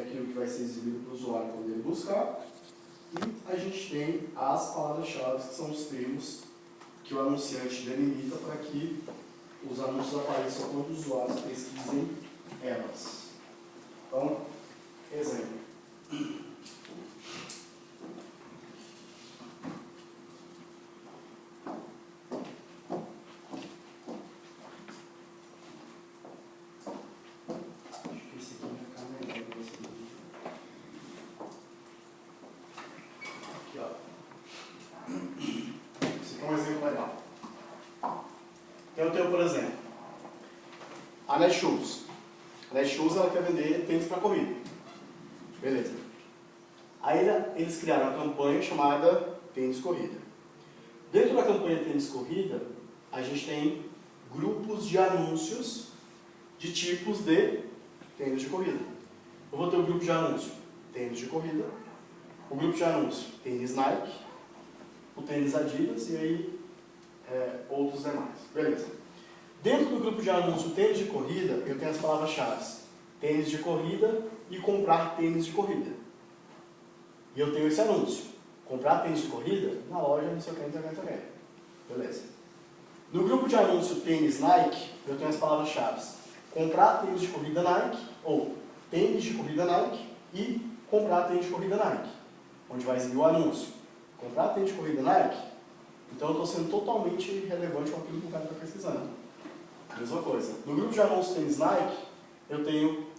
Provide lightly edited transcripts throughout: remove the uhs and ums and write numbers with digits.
é aquilo que vai ser exibido para o usuário quando ele buscar. E a gente tem as palavras-chave, que são os termos que o anunciante delimita para que os anúncios apareçam quando os usuários pesquisem elas. Então, exemplo. Acho que esse aqui vai ficar melhor para você. Aqui, ó. Esse aqui é um exemplo legal. Então, eu tenho, por exemplo, a Netshoes. A Netshoes, ela quer vender tênis para corrida. Beleza. Aí eles criaram uma campanha chamada Tênis Corrida. Dentro da campanha Tênis Corrida, a gente tem grupos de anúncios de tipos de tênis de corrida. Eu vou ter o grupo de anúncio tênis de corrida, o grupo de anúncio tênis Nike, o tênis Adidas e aí outros demais. Beleza. Dentro do grupo de anúncio tênis de corrida, eu tenho as palavras-chave tênis de corrida e comprar tênis de corrida. E eu tenho esse anúncio. Comprar tênis de corrida na loja, não sei o que, não sei o que, não sei o que. Beleza. No grupo de anúncio tênis Nike, eu tenho as palavras-chave comprar tênis de corrida Nike, ou tênis de corrida Nike e comprar tênis de corrida Nike, onde vai exibir o anúncio. Comprar tênis de corrida Nike, então eu estou sendo totalmente relevante com aquilo que o cara está pesquisando. Mesma coisa. No grupo de anúncio tênis Nike, eu tenho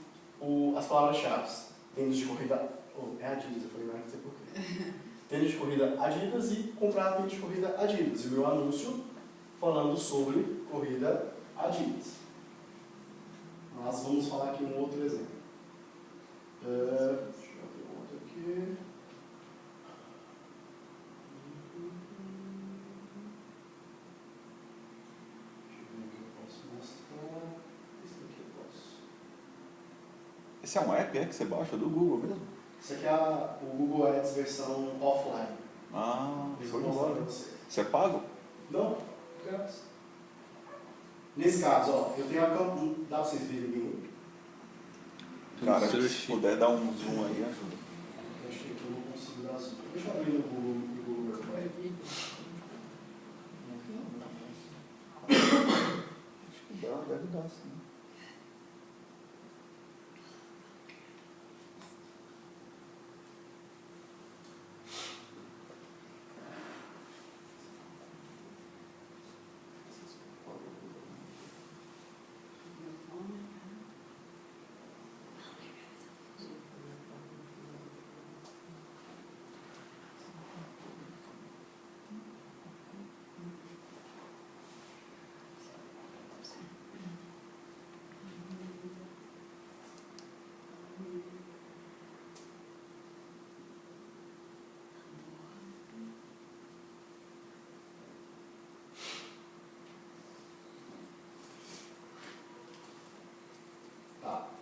as palavras-chave. Tênis de corrida... é Adidas, eu falei Nike, não sei porquê. Tênis de corrida Adidas e comprar tênis de corrida Adidas. E o meu anúncio falando sobre corrida Adidas. Nós vamos falar aqui um outro exemplo. Deixa eu abrir um outro aqui. Esse é um app que você baixa do Google mesmo? Isso aqui é o Google Ads versão offline. Ah, show de bola. Você é pago? Não, grátis. Nesse caso, ó, eu tenho a campanha. Dá pra vocês verem bem? Cara, se puder dar um zoom aí, ajuda. Eu acho que aqui eu não consigo dar zoom. Deixa eu abrir no Google. Acho que dá, deve dar sim.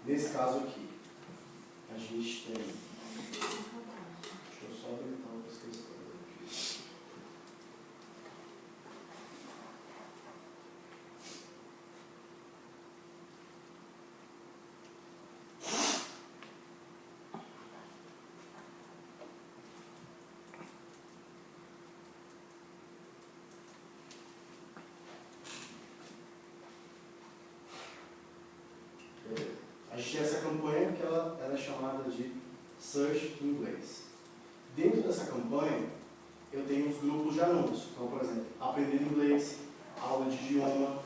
Nesse caso aqui, a gente tem. Deixa eu só habilitar outras questões aqui. A gente tem essa campanha que ela é chamada de Search in inglês. Dentro dessa campanha, eu tenho os grupos de anúncios. Então, por exemplo, aprender inglês, aula de idioma,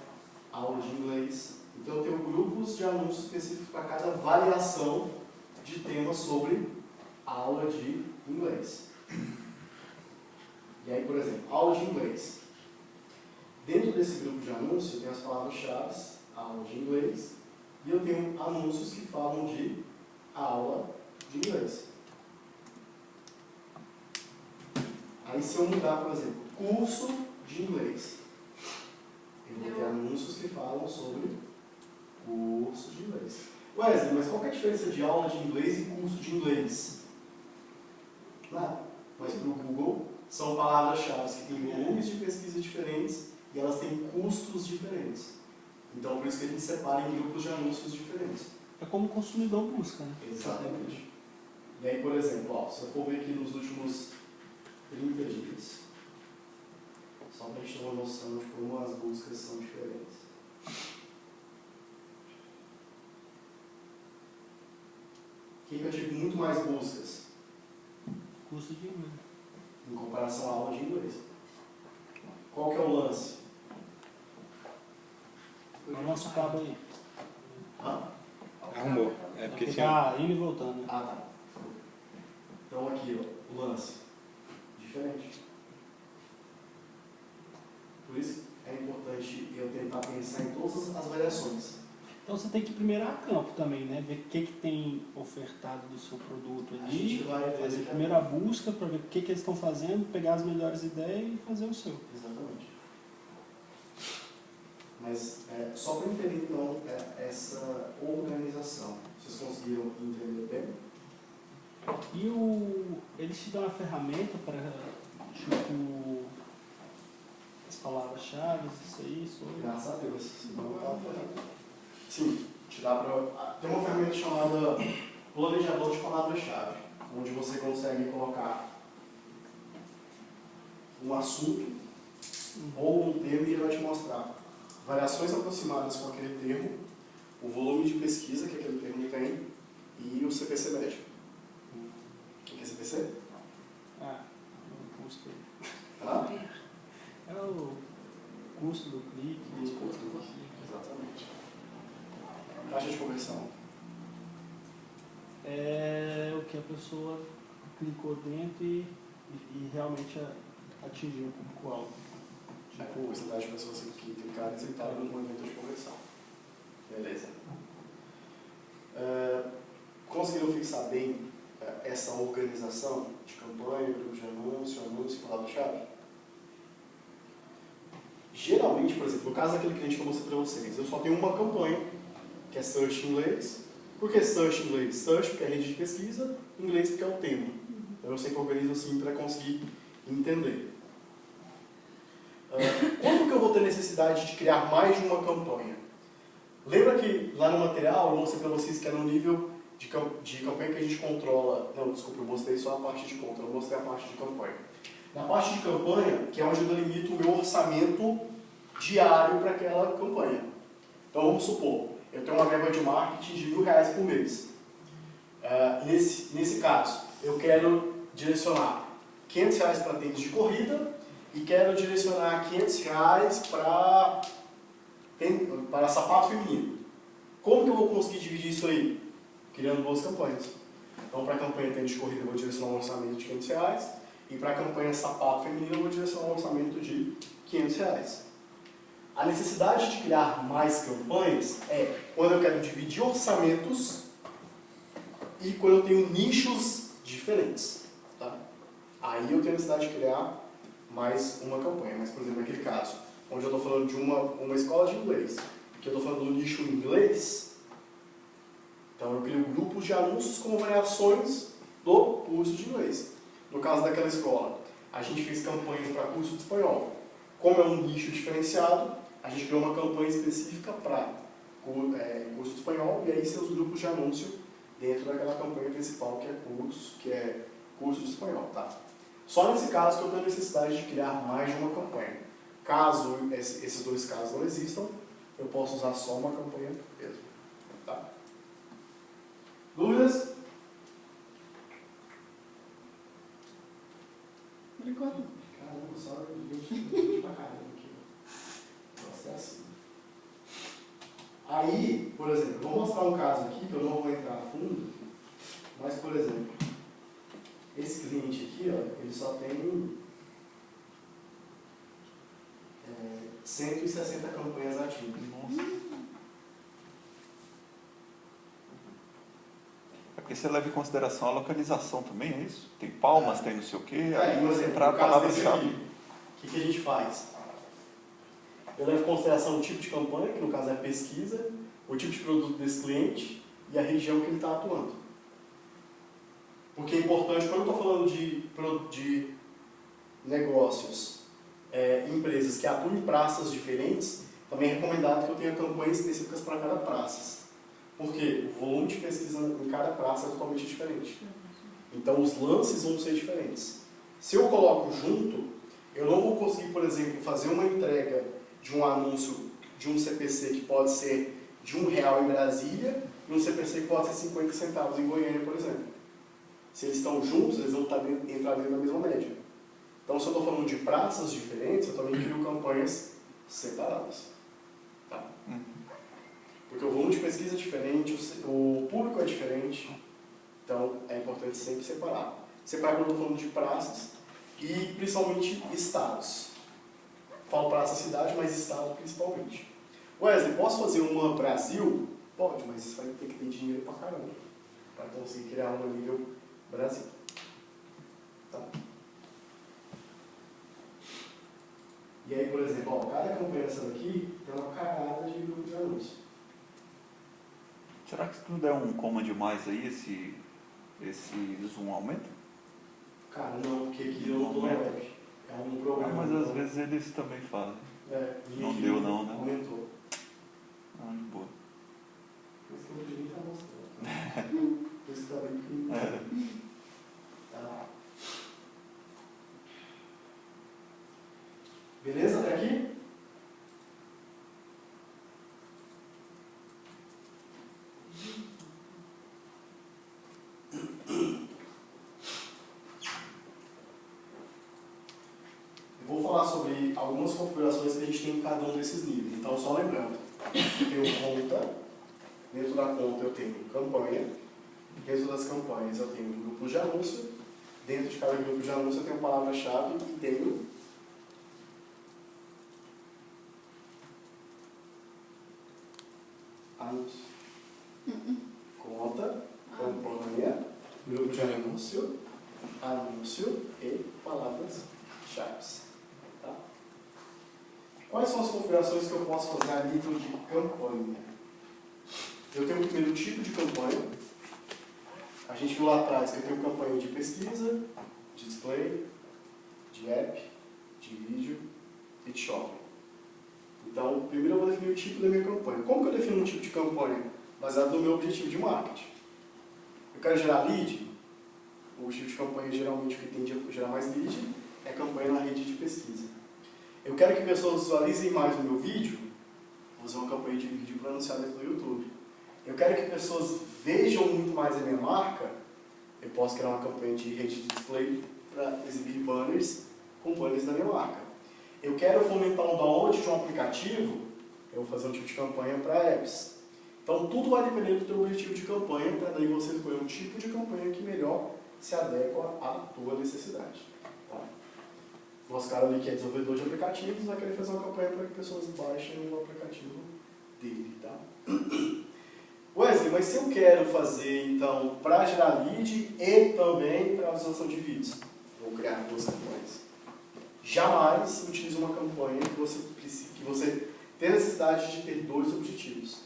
aula de inglês. Então, eu tenho grupos de anúncios específicos para cada variação de tema sobre a aula de inglês. E aí, por exemplo, aula de inglês. Dentro desse grupo de anúncios, eu tenho as palavras-chave, aula de inglês, e eu tenho anúncios que falam de aula de inglês. Aí se eu mudar, por exemplo, curso de inglês, eu vou ter anúncios que falam sobre curso de inglês. Wesley, mas qual que é a diferença de aula de inglês e curso de inglês? Nada. Mas para o Google, são palavras-chave que têm volumes de pesquisa diferentes e elas têm custos diferentes. Então, por isso que a gente separa em grupos de anúncios diferentes. É como o consumidor busca, né? Exatamente. E aí, por exemplo, ó, se eu for ver aqui nos últimos 30 dias, só para a gente ter uma noção de como as buscas são diferentes. O que eu tive muito mais buscas? Curso de inglês. Em comparação à aula de inglês. Qual que é o lance? Lança o cabo aí. Arrumou. É porque tinha... Tá indo e voltando, né? Ah, tá. Então aqui, ó, o lance. Diferente. Por isso é importante eu tentar pensar em todas as variações. Então você tem que primeiro ir a campo também, né? Ver o que tem ofertado do seu produto A ali. gente vai Fazer primeiro a busca para ver o que eles estão fazendo, pegar as melhores ideias e fazer o seu. Exatamente. Mas só para entender então essa organização, vocês conseguiram entender bem? E eles te dão uma ferramenta para, tipo, as palavras-chave, isso aí, sobre... Graças a Deus. Senão eu tava falando. Sim, te dá para. Tem uma ferramenta chamada planejador de palavras-chave, onde você consegue colocar um assunto ou um termo e ele vai te mostrar variações aproximadas com aquele termo, o volume de pesquisa que aquele termo tem e o CPC médio. O que é CPC? Ah, o custo aí. Ah? É o custo do clique. Exatamente. Taxa de conversão. É o que a pessoa clicou dentro e realmente atingiu o público-alvo. A porcentagem de pessoas que clicaram e aceitaram no movimento de conversão. Beleza. Conseguiram fixar bem essa organização de campanha, grupo de anúncio e palavra-chave? Geralmente, por exemplo, no caso daquele cliente que eu mostrei para vocês, eu só tenho uma campanha, que é Search em inglês. Por que Search em inglês? Search porque é rede de pesquisa, inglês porque é o tema. Então eu sempre organizo assim para conseguir entender. Quando que eu vou ter necessidade de criar mais de uma campanha? Lembra que lá no material eu mostrei para vocês que era um nível de campanha que a gente controla. Não, desculpa, eu mostrei só a parte de conta, eu mostrei a parte de campanha. Na parte de campanha, que é onde eu delimito o meu orçamento diário para aquela campanha. Então vamos supor, eu tenho uma verba de marketing de R$1.000 por mês. Nesse caso, eu quero direcionar R$500 para tênis de corrida e quero direcionar R$500 para sapato feminino. Como que eu vou conseguir dividir isso aí? Criando duas campanhas. Então, para a campanha tênis de corrida, eu vou direcionar um orçamento de R$500 e para a campanha sapato feminino, eu vou direcionar um orçamento de R$500. A necessidade de criar mais campanhas é quando eu quero dividir orçamentos e quando eu tenho nichos diferentes. Tá? Aí eu tenho necessidade de criar mais uma campanha. Mas, por exemplo, naquele caso, onde eu estou falando de uma escola de inglês, que eu estou falando do nicho inglês, então eu crio grupos de anúncios como variações do curso de inglês. No caso daquela escola, a gente fez campanhas para curso de espanhol. Como é um nicho diferenciado, a gente criou uma campanha específica para curso de espanhol e aí seus grupos de anúncio dentro daquela campanha principal que é curso de espanhol, tá? Só nesse caso que eu tenho necessidade de criar mais de uma campanha. Caso esses dois casos não existam, eu posso usar só uma campanha mesmo, tá? Dúvidas? Por enquanto. Caramba, só gente pra caramba aqui. Nossa, é assim. Aí, por exemplo, eu vou mostrar um caso aqui que eu não vou entrar a fundo, mas, por exemplo, esse cliente aqui, ó, ele só tem 160 campanhas ativas. Nossa. É porque você leva em consideração a localização também, é isso? Tem palmas, tem não sei o quê, aí por você exemplo, entrar a no caso desse palavra-chave. aqui, o que a gente faz? Eu levo em consideração o tipo de campanha, que no caso é a pesquisa, o tipo de produto desse cliente e a região que ele está atuando. Porque é importante, quando eu estou falando de negócios, empresas que atuam em praças diferentes, também é recomendado que eu tenha campanhas específicas para cada praça. Porque o volume de pesquisa em cada praça é totalmente diferente. Então os lances vão ser diferentes. Se eu coloco junto, eu não vou conseguir, por exemplo, fazer uma entrega de um anúncio de um CPC que pode ser de R$1 em Brasília e um CPC que pode ser 50 centavos em Goiânia, por exemplo. Se eles estão juntos, eles vão entrar dentro da mesma média. Então, se eu estou falando de praças diferentes, eu também crio campanhas separadas. Tá? Porque o volume de pesquisa é diferente, o público é diferente, então é importante sempre separar. Separar quando eu estou falando de praças e principalmente estados. Falo praça cidade, mas estado principalmente. Wesley, posso fazer uma Brasil? Pode, mas isso vai ter que ter dinheiro pra caramba para conseguir criar uma nível Brasil. Tá? E aí, por exemplo, ó, cada campanha dessa daqui tem uma carada de grupo de anúncio. Será que se tu der um comando mais aí, esse zoom aumenta? Cara, não, porque aqui eu não estou na web. É um programa. Mas às vezes eles também fazem. Não aqui deu não, né? Aumentou. De boa. Por isso que eu podia estar mostrando. Por isso que está bem pequenininho. Tá. Beleza? Até aqui? Eu vou falar sobre algumas configurações que a gente tem em cada um desses níveis. Então, só lembrando, eu tenho conta, dentro da conta eu tenho campanha, dentro das campanhas eu tenho grupos de anúncio, dentro de cada grupo de anúncio eu tenho palavra-chave e tenho anúncio. Conta, campanha, grupo de anúncio, anúncio e palavras-chave. Tá? Quais são as configurações que eu posso fazer a nível de campanha? Eu tenho o primeiro tipo de campanha. A gente viu lá atrás que eu tenho campanha de pesquisa, de display, de app, de vídeo e de shopping. Então, primeiro eu vou definir o tipo da minha campanha. Como que eu defino um tipo de campanha? Baseado no meu objetivo de marketing. Eu quero gerar lead. O objetivo de campanha, geralmente, o que tende a gerar mais lead é campanha na rede de pesquisa. Eu quero que pessoas visualizem mais o meu vídeo. Vou fazer uma campanha de vídeo para anunciar dentro do YouTube. Eu quero que pessoas vejam muito mais a minha marca. Eu posso criar uma campanha de rede de display para exibir banners com banners da minha marca. Eu quero fomentar um download de um aplicativo, eu vou fazer um tipo de campanha para apps. Então, tudo vai depender do teu objetivo de campanha, para daí você escolher um tipo de campanha que melhor se adequa à tua necessidade. Tá? Nosso cara ali que é desenvolvedor de aplicativos vai querer fazer uma campanha para que pessoas baixem o aplicativo dele. Tá? Wesley, mas se eu quero fazer, então, para gerar lead e também para visualização de vídeos, vou criar duas campanhas. Jamais utilize uma campanha que você tem necessidade de ter dois objetivos,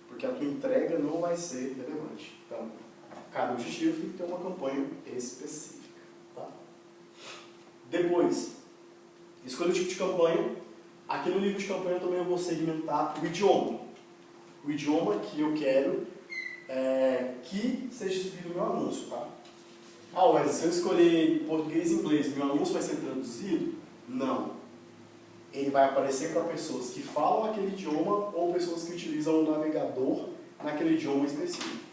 porque a tua entrega não vai ser relevante. Então, cada objetivo tem que ter uma campanha específica. Tá? Depois, escolha o tipo de campanha. Aqui no nível de campanha também eu vou segmentar o idioma. O idioma que eu quero que seja exibido no meu anúncio. Tá? Wesley, se eu escolher português e inglês, meu anúncio vai ser traduzido? Não. Ele vai aparecer para pessoas que falam aquele idioma ou pessoas que utilizam o navegador naquele idioma específico.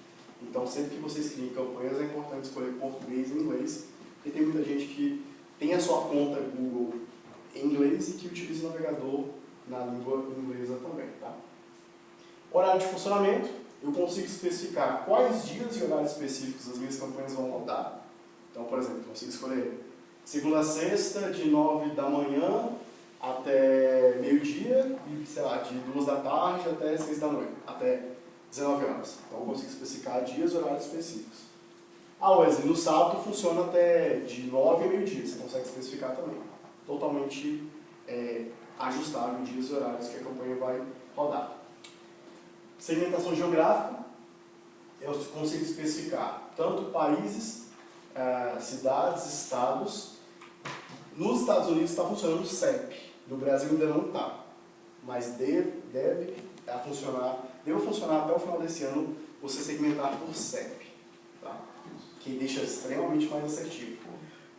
Então, sempre que vocês criem campanhas, é importante escolher português e inglês, porque tem muita gente que tem a sua conta Google em inglês e que utiliza o navegador na língua inglesa também. Tá? Horário de funcionamento, eu consigo especificar quais dias e horários específicos as minhas campanhas vão rodar. Então, por exemplo, eu consigo escolher segunda a sexta, de 9 da manhã até meio-dia, e, sei lá, de 2 da tarde até 6 da noite, até 19 horas. Então, eu consigo especificar dias e horários específicos. Wesley, no sábado funciona até de 9 a meio-dia, você consegue especificar também. Totalmente ajustável dias e horários que a campanha vai rodar. Segmentação geográfica, eu consigo especificar tanto países, cidades, estados. Nos Estados Unidos está funcionando o CEP, no Brasil ainda não está, mas deve funcionar até o final desse ano você segmentar por CEP, tá? Que deixa extremamente mais assertivo.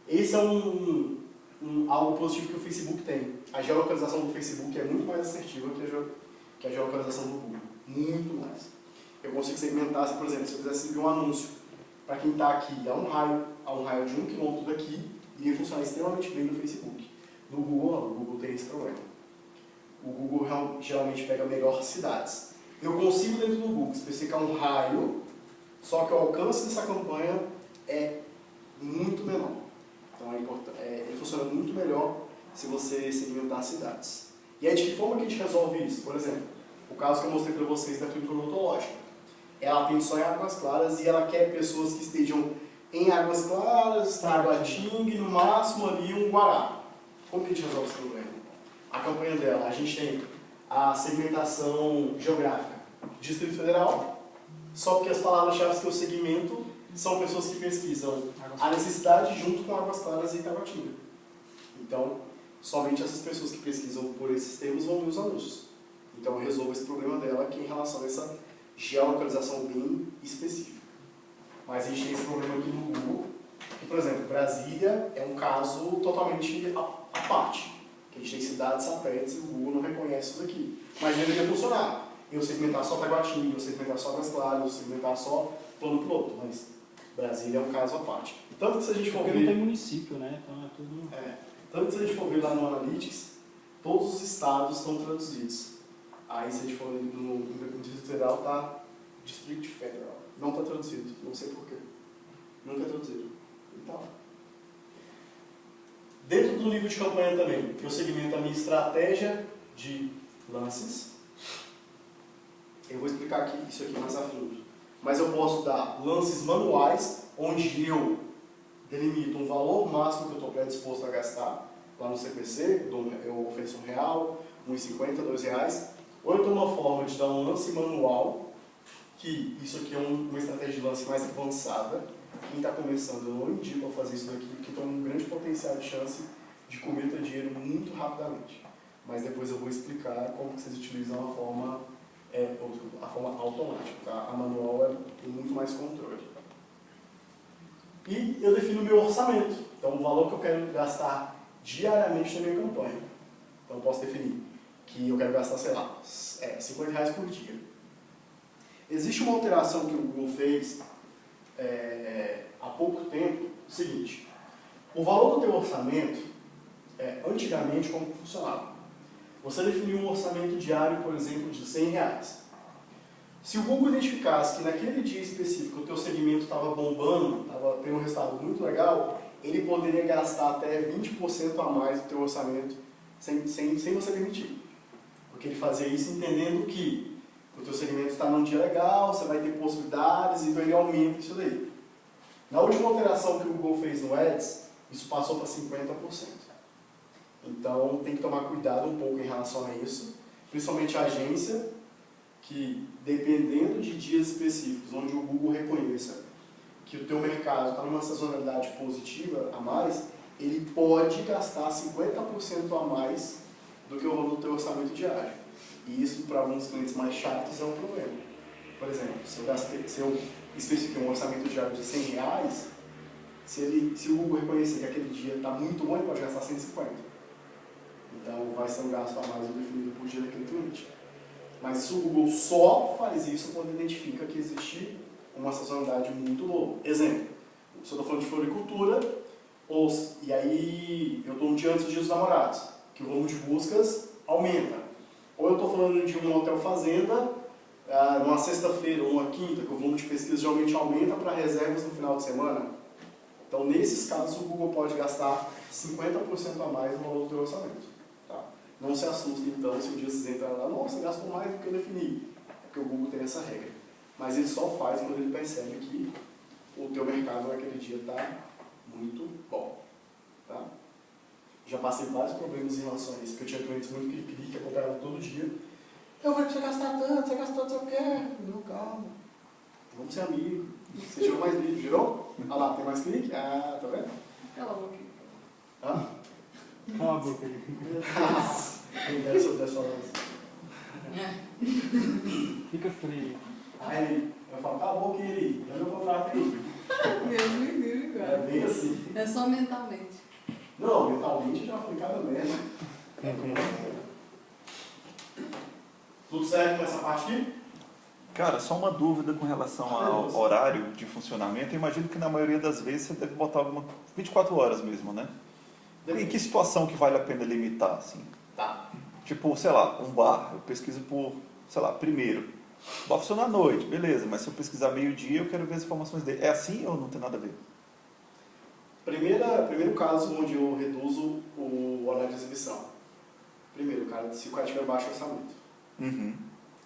Esse é algo positivo que o Facebook tem. A geolocalização do Facebook é muito mais assertiva que a geolocalização do Google. Muito mais. Eu consigo segmentar, por exemplo, se eu quisesse subir um anúncio para quem está aqui a um raio de 1 km daqui, iria funcionar extremamente bem no Facebook. No Google não, o Google tem esse problema. O Google geralmente pega melhor cidades. Eu consigo dentro do Google especificar um raio, só que o alcance dessa campanha é muito menor. Então ele funciona muito melhor se você segmentar cidades. E aí de que forma que a gente resolve isso? Por exemplo, o caso que eu mostrei para vocês da clínica odontológica. Ela atende só em Águas Claras e ela quer pessoas que estejam em Águas Claras, Taguatinga e no máximo ali um Guará. Como que a gente resolve esse problema? A campanha dela, a gente tem a segmentação geográfica, Distrito Federal, só porque as palavras-chave que eu segmento são pessoas que pesquisam a necessidade junto com Águas Claras e Taguatinga. Então, somente essas pessoas que pesquisam por esses termos vão ver os anúncios. Então, eu resolvo esse problema dela aqui em relação a essa geolocalização bem específica. Mas a gente tem esse problema aqui no Google, que, por exemplo, Brasília é um caso totalmente à parte. Que a gente tem cidades satélites e o Google não reconhece isso daqui. Mas deveria funcionar. Eu segmentar só Taguatinga, eu segmentar só Águas Claras, eu segmentar só plano piloto. Mas Brasília é um caso à parte. Tanto que se a gente for ver... Porque não tem município, né? Então é tudo... Tanto que se a gente for ver lá no Analytics, todos os estados estão traduzidos. Aí se a gente for no Distrito Federal, está Distrito Federal. Não está traduzido, não sei porquê. Nunca é traduzido. Então, dentro do livro de campanha também, eu segmento a minha estratégia de lances. Eu vou explicar aqui isso aqui mais a fundo. Mas eu posso dar lances manuais, onde eu delimito um valor máximo que eu estou predisposto a gastar. Lá no CPC, eu ofereço R$1, R$1,50, R$2. Ou eu tenho uma forma de dar um lance manual, que isso aqui é uma estratégia de lance mais avançada. Quem está começando, eu não indico a fazer isso daqui, porque tem um grande potencial de chance de comer teu dinheiro muito rapidamente. Mas depois eu vou explicar como que vocês utilizam a forma automática. Tá? A manual tem muito mais controle. E eu defino o meu orçamento. Então, o valor que eu quero gastar diariamente na minha campanha. Então, eu posso definir que eu quero gastar, sei lá, R$50 por dia. Existe uma alteração que o Google fez há pouco tempo, o seguinte: o valor do teu orçamento, antigamente, como funcionava? Você definiu um orçamento diário, por exemplo, de R$100. Se o Google identificasse que naquele dia específico o teu segmento estava bombando, estava tendo um resultado muito legal, ele poderia gastar até 20% a mais do teu orçamento sem você permitir. Porque ele fazia isso entendendo que o teu segmento está num dia legal, você vai ter possibilidades, então ele aumenta isso daí. Na última alteração que o Google fez no Ads, isso passou para 50%. Então tem que tomar cuidado um pouco em relação a isso, principalmente a agência, que dependendo de dias específicos, onde o Google reconheça que o teu mercado está numa sazonalidade positiva a mais, ele pode gastar 50% a mais do que o valor do teu orçamento diário. E isso, para alguns clientes mais chatos, é um problema. Por exemplo, se eu especifiquei um orçamento diário de R$100, se o Google reconhecer que aquele dia está muito bom, ele pode gastar 150. Então, vai ser um gasto a mais definido por dia daquele cliente. Mas se o Google só faz isso quando identifica que existe uma sazonalidade muito boa. Exemplo, se eu estou falando de floricultura, e aí eu estou um dia antes do Dia dos Namorados, que o volume de buscas aumenta. Ou eu estou falando de um hotel fazenda, numa sexta-feira ou numa quinta, que o volume de pesquisa geralmente aumenta para reservas no final de semana. Então, nesses casos, o Google pode gastar 50% a mais no valor do teu orçamento. Tá? Não se assustem, então, se um dia vocês entrarem lá, nossa, gastou mais do que eu defini. É porque o Google tem essa regra. Mas ele só faz quando ele percebe que o teu mercado naquele dia está muito bom. Tá? Já passei vários problemas em relação a isso, porque eu tinha clientes muito cri-cri, que acompanhavam todo dia. Eu falei, você gastar tanto, você gastou tanto, o quê? Não, calma. Vamos ser amigos. Você gerou mais vídeo, gerou? Olha lá, tem mais clique? Ah, tá vendo? Cala a boca. Hã? Cala a boca aí. Quem deve se eu pudesse falar isso. Fica frio. Aí, Eu falo, cala a boca aí, dá meu contrato aí. Deus me livre, É cara. bem assim. É só mentalmente. Não, mentalmente já falei cada merda. Tudo certo com essa parte aqui? Cara, só uma dúvida com relação ao horário de funcionamento. Eu imagino que na maioria das vezes você deve botar alguma 24 horas mesmo, né? Em que situação que vale a pena limitar, assim? Tá. Tipo, sei lá, um bar, eu pesquiso por, sei lá, primeiro. Vai funcionar à noite, beleza, mas se eu pesquisar meio-dia, eu quero ver as informações dele. É assim ou não tem nada a ver? Primeiro caso onde eu reduzo o horário de exibição. Primeiro, se o cara tiver baixo orçamento. Uhum.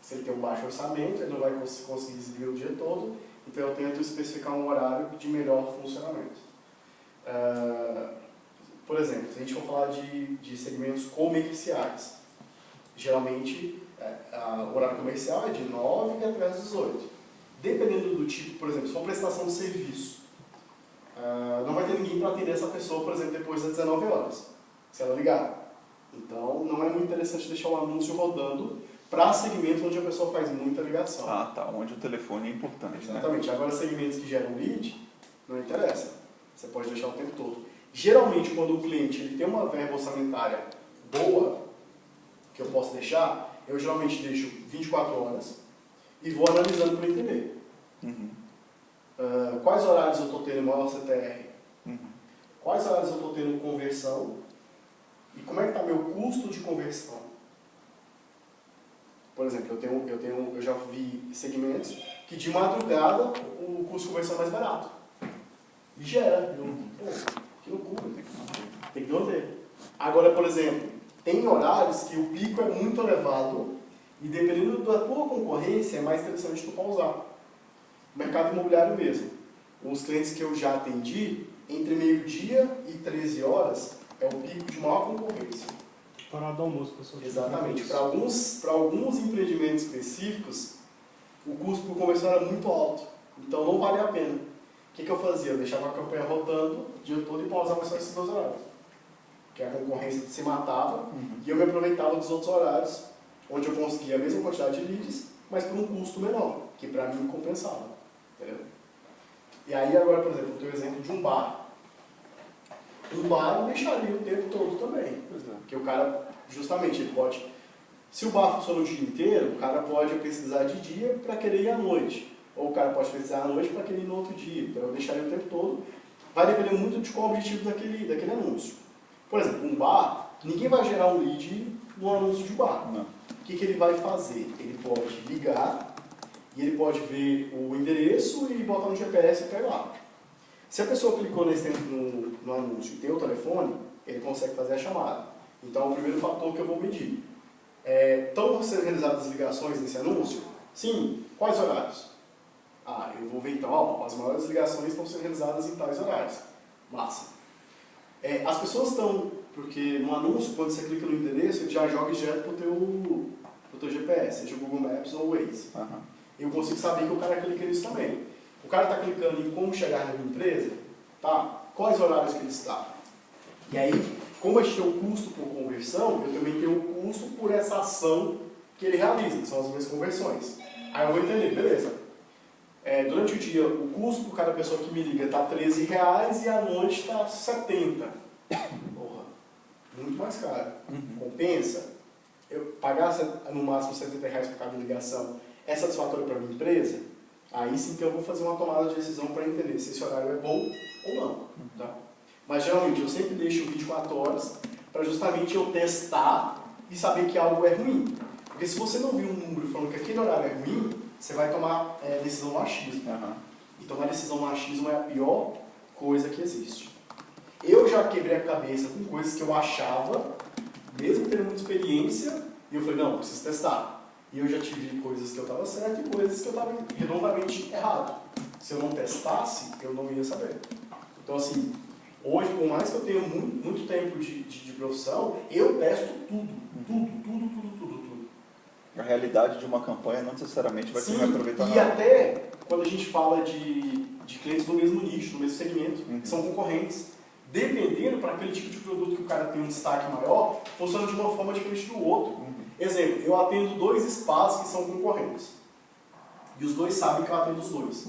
Se ele tem um baixo orçamento, ele não vai conseguir exibir o dia todo, então eu tento especificar um horário de melhor funcionamento. Por exemplo, se a gente for falar de segmentos comerciais, geralmente o horário comercial é de 9 até as 18. Dependendo do tipo, por exemplo, se for prestação de serviço, não vai ter ninguém para atender essa pessoa, por exemplo, depois das 19 horas, se ela ligar. Então, não é muito interessante deixar o anúncio rodando para segmentos onde a pessoa faz muita ligação. Ah, tá. Onde o telefone é importante, Exatamente. né? Agora, segmentos que geram lead, não interessa. Você pode deixar o tempo todo. Geralmente, quando o cliente ele tem uma verba orçamentária boa, que eu posso deixar, eu geralmente deixo 24 horas e vou analisando para entender. Uhum. Quais horários eu estou tendo maior CTR? Uhum. Quais horários eu estou tendo conversão? E como é que está meu custo de conversão? Por exemplo, eu já vi segmentos que de madrugada o custo de conversão é mais barato. E gera. Que loucura. Tem que manter. Agora, por exemplo, tem horários que o pico é muito elevado e dependendo da tua concorrência é mais interessante tu pausar. Mercado imobiliário mesmo. Os clientes que eu já atendi, entre meio-dia e 13 horas, é o pico de maior concorrência. Horário do almoço, pessoal. Exatamente. Para alguns empreendimentos específicos, o custo por conversão era muito alto. Então não vale a pena. O que eu fazia? Eu deixava a campanha rodando o dia todo e pausava só esses 2 horários. Porque a concorrência se matava e eu me aproveitava dos outros horários, onde eu conseguia a mesma quantidade de leads, mas por um custo menor, que para mim compensava. Entendeu? E aí agora, por exemplo, eu tenho o exemplo de um bar. Um bar eu deixaria o tempo todo também. Porque o cara, justamente, ele pode... Se o bar funciona o dia inteiro, o cara pode pesquisar de dia para querer ir à noite. Ou o cara pode pesquisar à noite para querer ir no outro dia. Então eu deixaria o tempo todo. Vai depender muito de qual o objetivo daquele anúncio. Por exemplo, um bar, ninguém vai gerar um lead no anúncio de bar. Não. O que ele vai fazer? Ele pode ligar e ele pode ver o endereço e botar no GPS e pegar. Se a pessoa clicou no anúncio e tem o telefone, ele consegue fazer a chamada. Então, é o primeiro fator que eu vou medir. Estão sendo realizadas ligações nesse anúncio? Sim. Quais horários? Eu vou ver então, as maiores ligações estão sendo realizadas em tais horários. Massa. As pessoas estão, porque no anúncio, quando você clica no endereço, ele já joga direto pro teu GPS, seja o Google Maps ou o Waze. Uhum. Eu consigo saber que o cara clica nisso também. O cara está clicando em como chegar na minha empresa, tá? Quais horários que ele está? E aí, como a gente tem um custo por conversão, eu também tenho um custo por essa ação que ele realiza, que são as minhas conversões. Aí eu vou entender, beleza. Durante o dia, o custo por cada pessoa que me liga está R$13 e à noite está R$70. Porra, muito mais caro. Compensa? Eu pagar no máximo R$70 por cada ligação é satisfatório para a minha empresa? Aí sim que eu vou fazer uma tomada de decisão para entender se esse horário é bom ou não. Tá? Mas geralmente eu sempre deixo 24 horas para justamente eu testar e saber que algo é ruim. Porque se você não viu um número falando que aquele horário é ruim, você vai tomar decisão no achismo. Uhum. E tomar decisão no achismo é a pior coisa que existe. Eu já quebrei a cabeça com coisas que eu achava, mesmo tendo muita experiência, e eu falei, não, preciso testar. E eu já tive coisas que eu estava certo e coisas que eu estava redondamente errado. Se eu não testasse, eu não ia saber. Então, assim, hoje, por mais que eu tenha muito tempo de profissão, eu testo tudo. A realidade de uma campanha não necessariamente vai ser reaproveitar e nada. até quando a gente fala de clientes do mesmo nicho, do mesmo segmento, que são concorrentes, dependendo para aquele tipo de produto que o cara tem um destaque maior, funciona de uma forma diferente do outro. Exemplo, eu atendo 2 spas que são concorrentes. E os dois sabem que eu atendo os dois.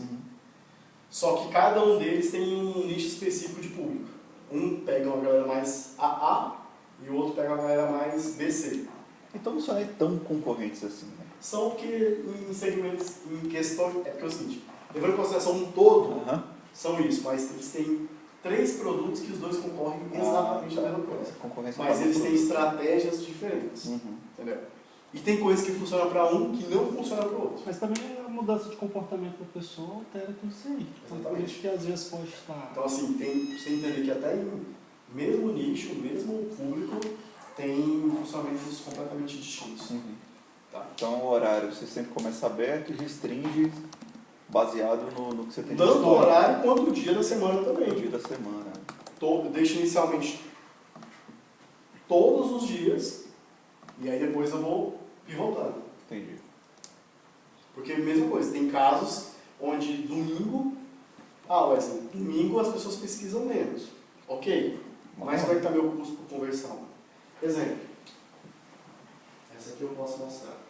Só que cada um deles tem um nicho específico de público. Um pega uma galera mais AA e o outro pega uma galera mais BC. Então não são nem tão concorrentes assim, né? São porque em segmentos, em questão, é porque é o seguinte, levando em consideração um todo, são isso, mas eles têm 3 produtos que os dois concorrem exatamente a mesma coisa. Concorrência Mas para eles o têm produto. estratégias diferentes, entendeu? E tem coisas que funcionam para um que não funcionam para o outro. Mas também a mudança de comportamento da pessoa altera tudo isso aí. Então, por Exatamente. isso que às vezes pode estar... Então assim, você entender que até em mesmo nicho, mesmo público, tem funcionamentos completamente distintos. Tá? Então o horário você sempre começa aberto e restringe baseado no que você tem Tanto o disponível. horário quanto o dia da semana também. No dia da semana. Eu deixo inicialmente todos os dias e aí depois eu vou pivotando. Entendi. Porque mesma coisa, tem casos onde domingo, Wesley, domingo as pessoas pesquisam menos. Ok, mas como é que está meu custo por conversão? Exemplo, essa aqui eu posso mostrar.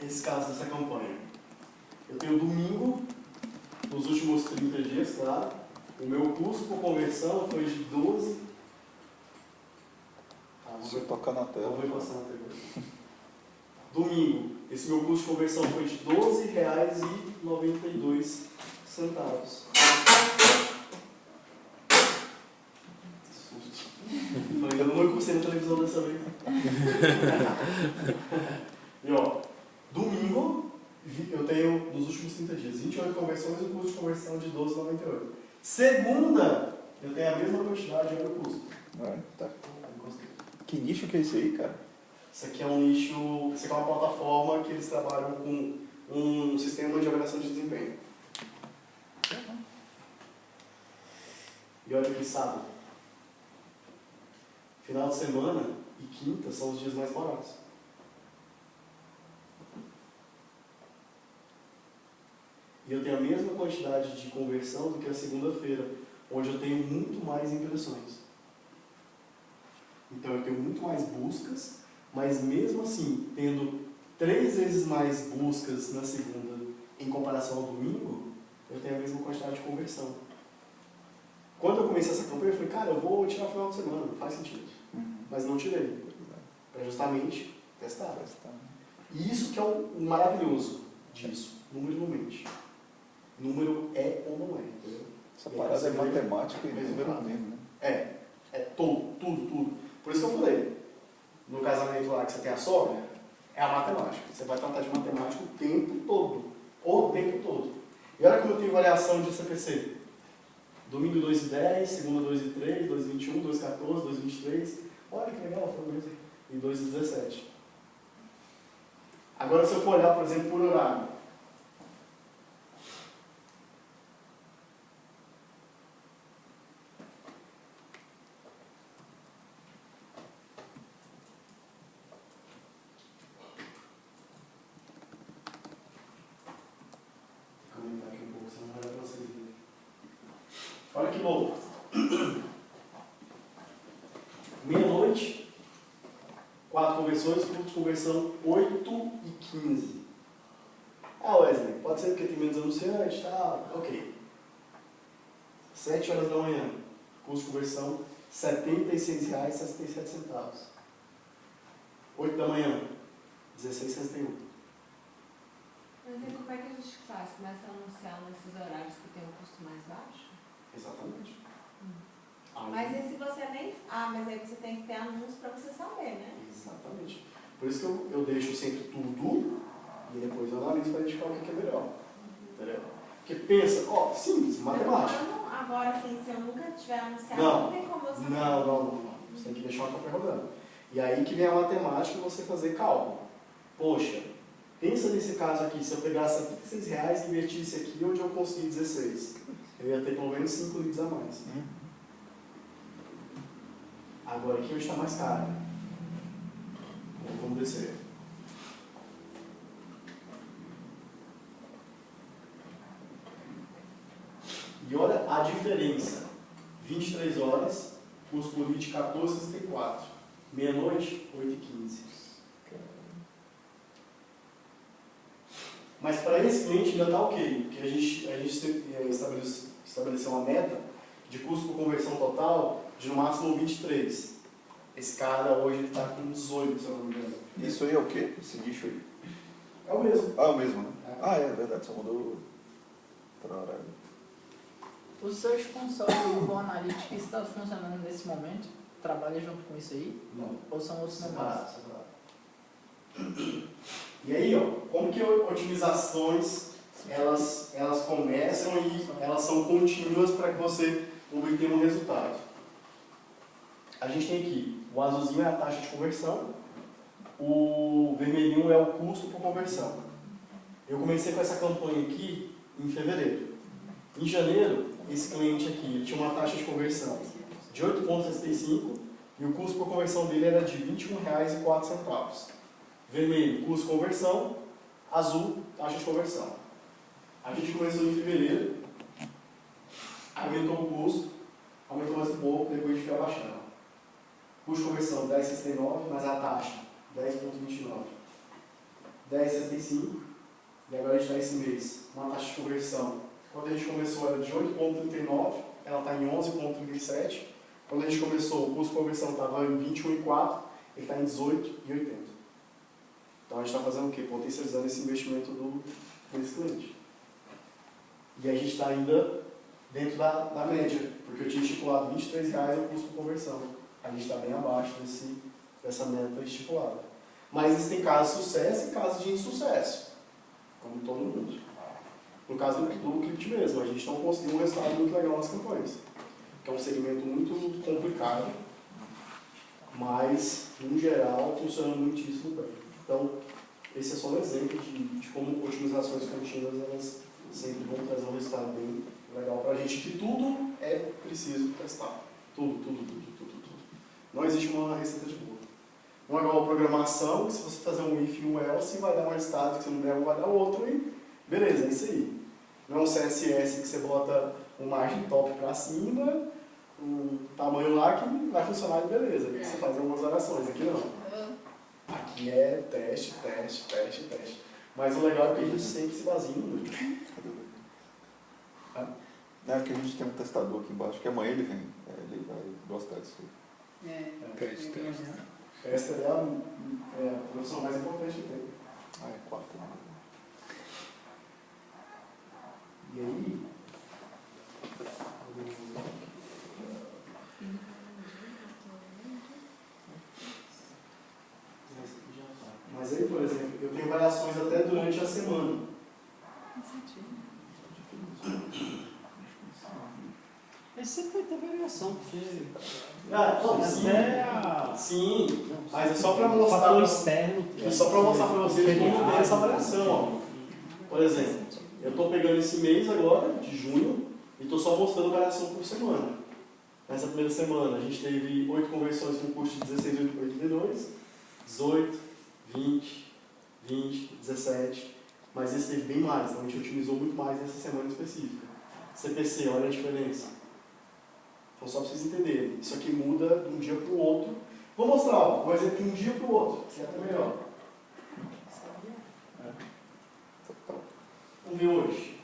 Esse caso dessa campanha. Eu tenho domingo, nos últimos 30 dias, claro, o meu custo por conversão foi de 12. Você tocar na tela. Vou passar na tela. Domingo, esse meu custo de conversão foi de R$ 12,92. Falei, eu não encostei na televisão dessa vez. E ó, domingo, eu tenho, nos últimos 30 dias, 28 conversões e um custo de conversão de R$ 12,98. Segunda, eu tenho a mesma quantidade de o custo. Tá. Que nicho que é esse aí, cara? Isso aqui é um nicho, isso aqui é uma plataforma que eles trabalham com um sistema de avaliação de desempenho. E olha que sábado. Final de semana e quinta são os dias mais baratos. E eu tenho a mesma quantidade de conversão do que a segunda-feira, onde eu tenho muito mais impressões. Então eu tenho muito mais buscas, mas mesmo assim, tendo 3 vezes mais buscas na segunda em comparação ao domingo, eu tenho a mesma quantidade de conversão. Quando eu comecei essa campanha, eu falei, cara, eu vou tirar o final de semana, não faz sentido. Mas não tirei, para justamente testar. E isso que é o maravilhoso disso, número não mente. Número é ou não é, entendeu? Essa parada é matemática e número mesmo, né? É tudo. Por isso que eu falei, no casamento lá que você tem a sogra, é a matemática. Você vai tratar de matemática o tempo todo. O tempo todo. E olha como eu tenho variação de CPC. Domingo 2,10, segunda 2,3, 2,21, 2,14, 2,23. Olha que legal, foi mesmo. E 2,17. Agora se eu for olhar, por exemplo, por horário. Olha que louco. Meia-noite, 4 conversões, custo de conversão 8,15. Wesley, pode ser porque tem menos anunciante, tá? Ok. 7 horas da manhã, custo de conversão R$ 76,67. 8 da manhã, 16,61. Mas aí como é que a gente faz? Começa a anunciar nesses horários que tem um custo mais baixo? Exatamente. Aí- Mas e se você nem... Ah, mas aí você tem que ter anúncio para você saber, né? Exatamente. Por isso que eu deixo sempre tudo e depois eu analiso para identificar o que é melhor. Entendeu? Porque pensa, ó, simples, matemática. Agora, assim, se eu nunca tiver anunciado, Não. não tem como eu saber. Não. Você tem que deixar uma cópia rodando. E aí que vem a matemática e você fazer cálculo. Poxa, pensa nesse caso aqui, se eu pegasse R$76 e invertisse aqui, onde eu consegui 16? Eu ia ter pelo menos 5 leads a mais. Agora aqui hoje está mais caro. Vamos descer. E olha a diferença. 23 horas, custo por lead 14,64. Meia-noite, 8,15. Mas para esse cliente ainda está ok, porque a gente estabeleceu uma meta de custo por conversão total de no máximo 23. Esse cara hoje está com 18, se eu não me engano. Isso aí é o quê? Esse nicho aí? É o mesmo. Ah, é o mesmo, né? É. Ah, é verdade, só mudou para horário. O Search Console e o Google Analytics está funcionando nesse momento? Trabalha junto com isso aí? Não. Ou são outros negócios? Separado. E aí, ó, como que otimizações elas começam e elas são contínuas para que você obtenha um resultado. A gente tem aqui, o azulzinho é a taxa de conversão, o vermelhinho é o custo por conversão. Eu comecei com essa campanha aqui em fevereiro. Em janeiro, esse cliente aqui tinha uma taxa de conversão de 8,65 e o custo por conversão dele era de R$ 21,04. Vermelho, custo de conversão, azul, taxa de conversão. A gente começou em fevereiro, aumentou o custo, aumentou mais um pouco, depois a gente foi abaixando. Custo de conversão 10,69, mas a taxa 10,29. 10,65, e agora a gente está esse mês, uma taxa de conversão. Quando a gente começou era de 8,39, ela está em 11,37. Quando a gente começou, o custo de conversão estava em 21,4, ele está em 18,80. Então a gente está fazendo o quê? Potencializando esse investimento desse cliente. E a gente está ainda dentro da média, porque eu tinha estipulado R$ 23,00 o custo por conversão. A gente está bem abaixo dessa meta estipulada. Mas existem casos de sucesso e casos de insucesso, como todo mundo. No caso do Clipt mesmo, a gente não conseguiu um resultado muito legal nas campanhas, que é um segmento muito complicado, mas, no geral, funciona muitíssimo bem. Então, esse é só um exemplo de como otimizações contínuas elas sempre vão trazer um resultado bem legal para a gente, que tudo é preciso testar. Tudo. Não existe uma receita de bolo. Não é igual a programação, que se você fazer um if e um else, vai dar um resultado, que se não der um, vai dar outro, e beleza, é isso aí. Não é um CSS que você bota um margem top para cima, um tamanho lá que vai funcionar e beleza. Aqui você faz algumas variações, aqui não. Aqui é teste. Mas o legal é que a gente sempre se baseia em número. É que a gente tem um testador aqui embaixo, que amanhã ele vem. Ele vai gostar disso aí. Tester é a profissão mais importante que tem. Ah, é 4. E aí, mas aí, por exemplo, eu tenho variações até durante a semana. Mas sempre vai ter variação, porque Não, sim, mas é só para mostrar. fator externo. É só para mostrar para vocês como tem essa variação. Ó. Por exemplo, eu estou pegando esse mês agora, de junho, e estou só mostrando variação por semana. Nessa primeira semana, a gente teve 8 conversões com custo de 16,82, 18, 20, 17, mas esse teve bem mais, então a gente otimizou muito mais nessa semana específica. CPC, olha a diferença. Então, só para vocês entenderem, isso aqui muda de um dia para o outro. Vou mostrar, ó, um exemplo de um dia para o outro, que é até melhor. Vamos ver hoje.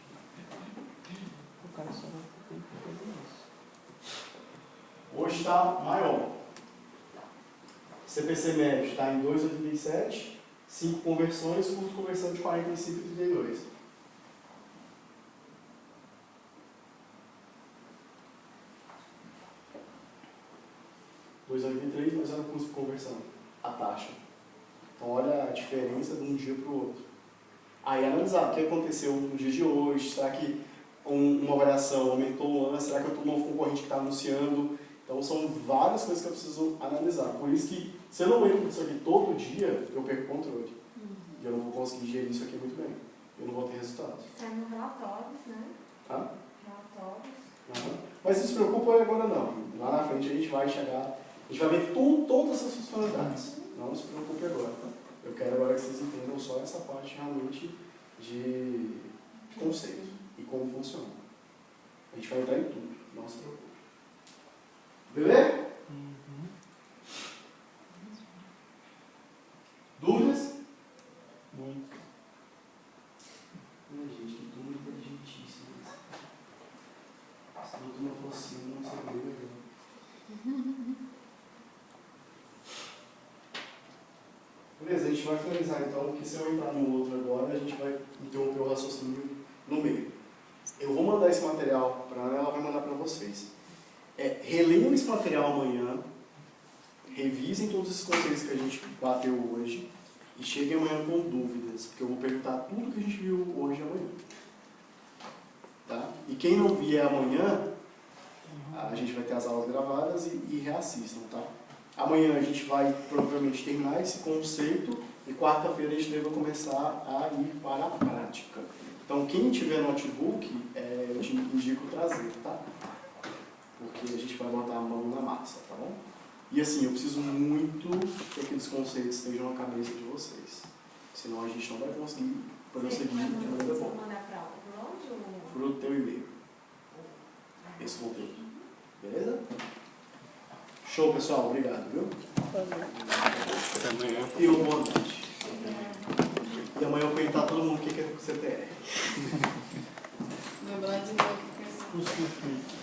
O cara só vai ter que fazer isso. Hoje está maior. CPC médio está em 2,87, 5 conversões, custo de conversão de 45,32. R$2,83, mas olha o custo de conversão, a taxa. Então olha a diferença de um dia para o outro. Aí analisar o que aconteceu no dia de hoje, será que uma variação aumentou o ano, será que eu estou um novo concorrente que está anunciando? Então são várias coisas que eu preciso analisar. Por isso que se eu não entro nisso aqui todo dia, eu perco o controle. E eu não vou conseguir gerir isso aqui muito bem. Eu não vou ter resultados. Sai no relatórios, né? Tá? Relatórios. Uhum. Mas não se preocupa agora não. Lá na frente a gente vai chegar, a gente vai ver todas essas funcionalidades. Não se preocupe agora. Tá? Eu quero agora que vocês entendam só essa parte realmente de conceito e como funciona. A gente vai entrar em tudo. Não se preocupe. Beleza? Dúvidas? Muito. Ai, gente, que turma inteligentíssima. Se a turma fosse assim, não seria melhor. Beleza, a gente vai finalizar então, porque se eu entrar no outro agora, a gente vai interromper o raciocínio no meio. Eu vou mandar esse material para ela, ela vai mandar para vocês. Releiam esse material amanhã, revisem todos esses conceitos que a gente bateu hoje e cheguem amanhã com dúvidas, porque eu vou perguntar tudo que a gente viu hoje e amanhã. Tá? E quem não vier amanhã, a gente vai ter as aulas gravadas e reassistam, tá? Amanhã a gente vai provavelmente terminar esse conceito e quarta-feira a gente deve começar a ir para a prática. Então quem tiver notebook, eu te indico trazer, tá? Porque a gente vai botar a mão na massa, tá bom? E assim, eu preciso muito que aqueles conceitos estejam na cabeça de vocês. Senão a gente não vai conseguir prosseguir de maneira boa. Mandar para onde? Pro teu e-mail. Esse conteúdo. Beleza? Show, pessoal. Obrigado, viu? Até amanhã. E uma boa noite. E amanhã eu vou perguntar a todo mundo o que é CTR. Lembrar de novo que é